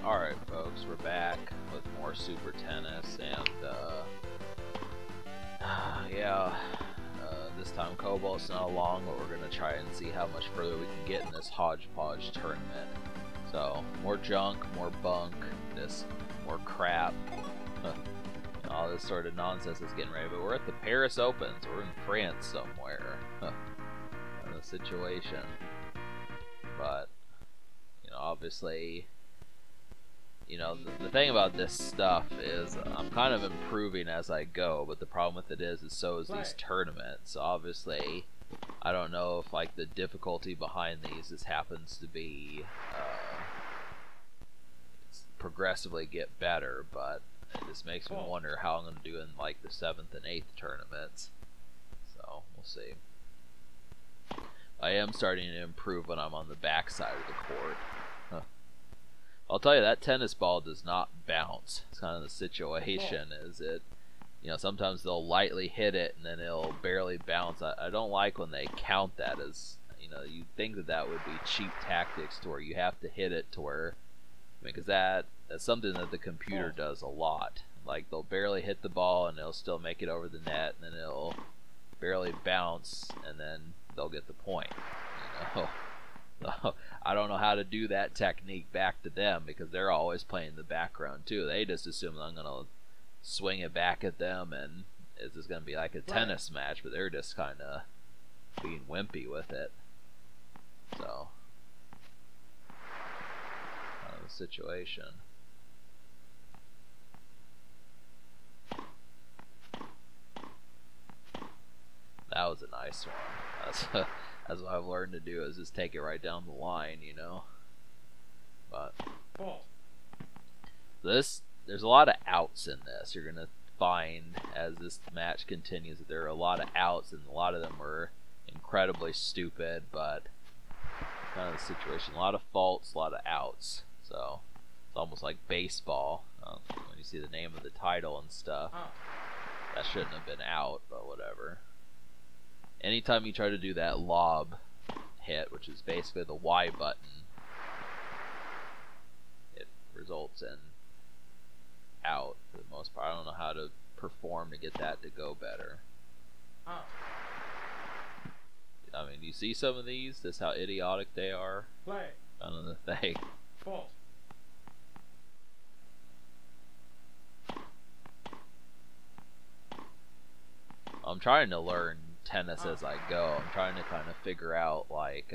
Alright folks, we're back with more Super Tennis, and this time Cobalt's not along, but we're gonna try and see how much further we can get in this hodgepodge tournament. So, more junk, more bunk, more crap, all this sort of nonsense is getting ready, but we're at the Paris Open, so we're in France somewhere, in a situation, but, obviously, the thing about this stuff is I'm kind of improving as I go, but the problem with it is so is these tournaments. Obviously, I don't know if like the difficulty behind these just happens to be progressively get better, but it just makes me wonder how I'm going to do in like the 7th and 8th tournaments. So we'll see. I am starting to improve when I'm on the back side of the court. I'll tell you, that tennis ball does not bounce. It's kind of the situation, is it, sometimes they'll lightly hit it and then it'll barely bounce. I don't like when they count that as, you'd think that would be cheap tactics to where you have to hit it to where, because that's something that the computer does a lot. Like, they'll barely hit the ball and they'll still make it over the net, and then it'll barely bounce and then they'll get the point, I don't know how to do that technique back to them, because they're always playing the background too. They just assume I'm going to swing it back at them and it's just going to be like a tennis match, but they're just kind of being wimpy with it. So, kind of the situation. That was a nice one. That's what I've learned to do, is just take it right down the line, But there's a lot of outs in this. You're gonna find as this match continues that there are a lot of outs, and a lot of them were incredibly stupid, but kind of the situation. A lot of faults, a lot of outs. So it's almost like baseball. When you see the name of the title and stuff, that shouldn't have been out, but whatever. Anytime you try to do that lob hit, which is basically the Y button, it results in out for the most part. I don't know how to perform to get that to go better. I mean, you see some of these? This how idiotic they are? Kind of the thing. I'm trying to learn tennis as I go. I'm trying to kind of figure out, like,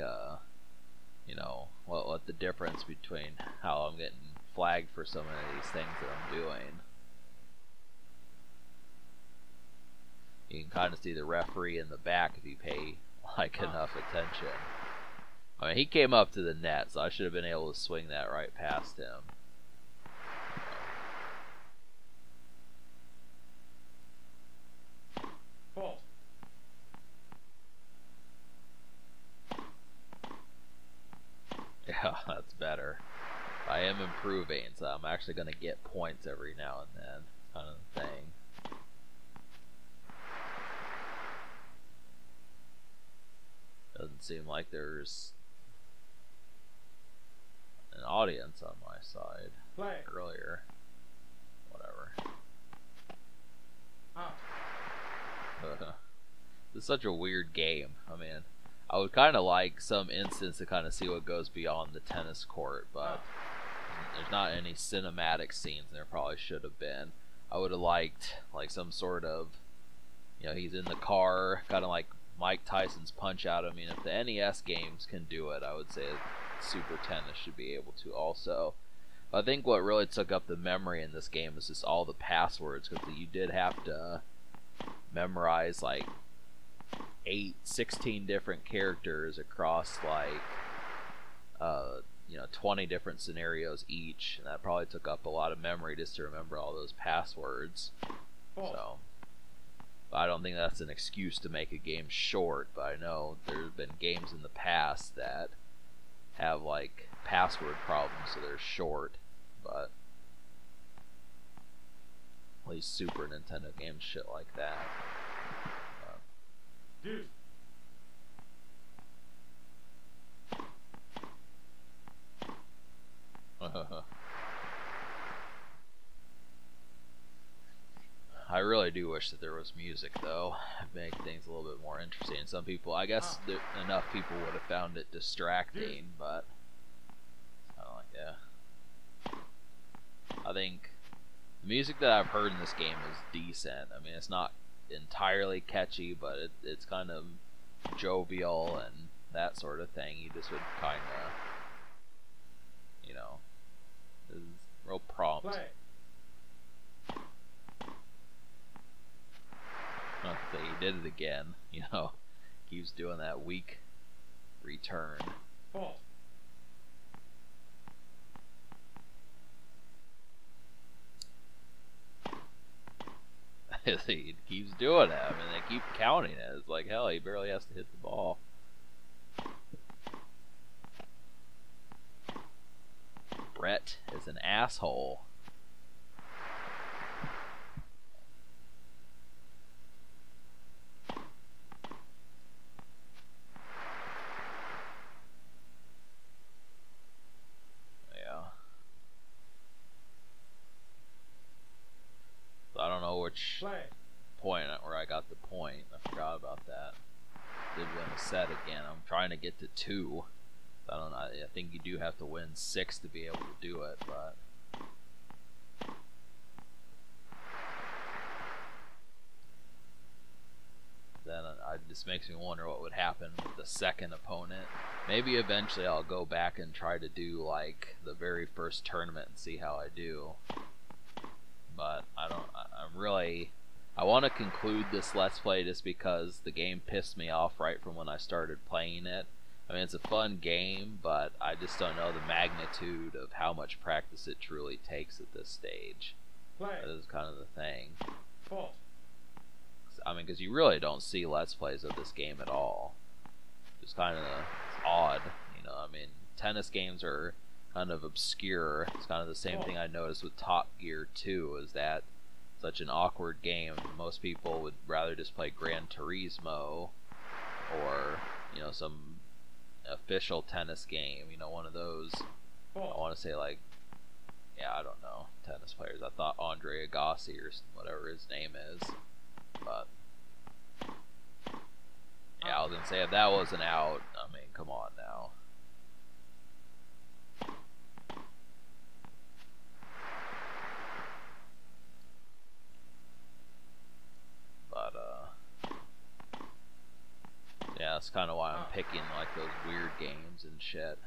what the difference between how I'm getting flagged for some of these things that I'm doing. You can kind of see the referee in the back if you pay, like, enough attention. I mean, he came up to the net, so I should have been able to swing that right past him. Yeah, that's better. I am improving, so I'm actually going to get points every now and then, kind of thing. Doesn't seem like there's an audience on my side earlier. Whatever. This is such a weird game. I mean, I would kind of like some instance to kind of see what goes beyond the tennis court, but there's not any cinematic scenes, and there probably should have been. I would have liked like some sort of, he's in the car, kind of like Mike Tyson's Punch-Out. I mean, if the NES games can do it, I would say Super Tennis should be able to also. I think what really took up the memory in this game is just all the passwords, because you did have to memorize like 16 different characters across like 20 different scenarios each, and that probably took up a lot of memory just to remember all those passwords. So I don't think that's an excuse to make a game short, but I know there's been games in the past that have like password problems, so they're short, but at least Super Nintendo games shit like that. Dude. I really do wish that there was music, though. It'd make things a little bit more interesting. Some people, I guess, enough people would have found it distracting, but I don't like that. I think the music that I've heard in this game is decent. I mean, it's not entirely catchy, but it's kind of jovial and that sort of thing. You just would kind of, you know, this is real prompt. Play. He did it again, you know. Keeps doing that weak return. Fault. He keeps doing it. I mean, they keep counting it. It's like, hell, he barely has to hit the ball. Brett is an asshole. I don't know which point where I got the point. I forgot about that. Did win a set again. I'm trying to get to 2. I don't know. I think you do have to win 6 to be able to do it, but then it just makes me wonder what would happen with the second opponent. Maybe eventually I'll go back and try to do like the very first tournament and see how I do. But I want to conclude this Let's Play just because the game pissed me off right from when I started playing it. I mean, it's a fun game, but I just don't know the magnitude of how much practice it truly takes at this stage. Play. That is kind of the thing. Fault. I mean, because you really don't see Let's Plays of this game at all. It's kind of odd, you know. I mean, tennis games are kind of obscure. It's kind of the same thing I noticed with Top Gear 2, is that such an awkward game. Most people would rather just play Gran Turismo or, you know, some official tennis game, you know, one of those. I want to say, like, yeah, I don't know, tennis players. I thought Andre Agassi or whatever his name is, but yeah, I was gonna say if that wasn't out, I mean, come on now. Yeah, that's kind of why I'm picking like those weird games and shit.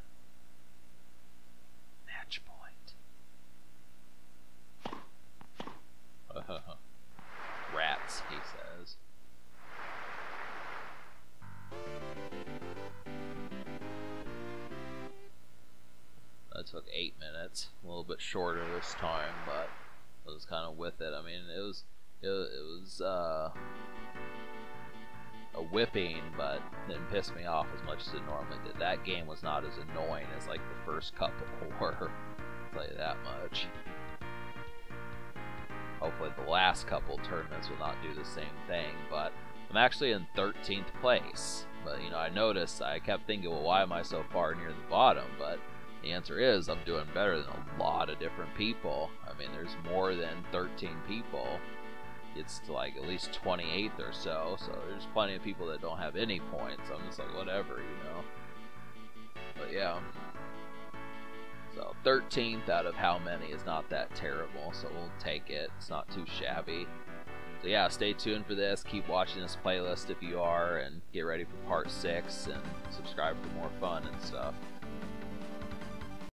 Match point. Rats, he says. That took 8 minutes, a little bit shorter this time, but I was kind of with it. I mean, it was a whipping, but didn't piss me off as much as it normally did. That game was not as annoying as like the first couple were. I'll tell you that much. Hopefully the last couple tournaments will not do the same thing, but I'm actually in 13th place. But you know, I noticed, I kept thinking, well, why am I so far near the bottom? But the answer is I'm doing better than a lot of different people. I mean, there's more than 13 people. It's to like at least 28th or so, so there's plenty of people that don't have any points. I'm just like, whatever, you know. But yeah. So 13th out of how many is not that terrible, so we'll take it. It's not too shabby. So yeah, stay tuned for this. Keep watching this playlist if you are, and get ready for part 6, and subscribe for more fun and stuff.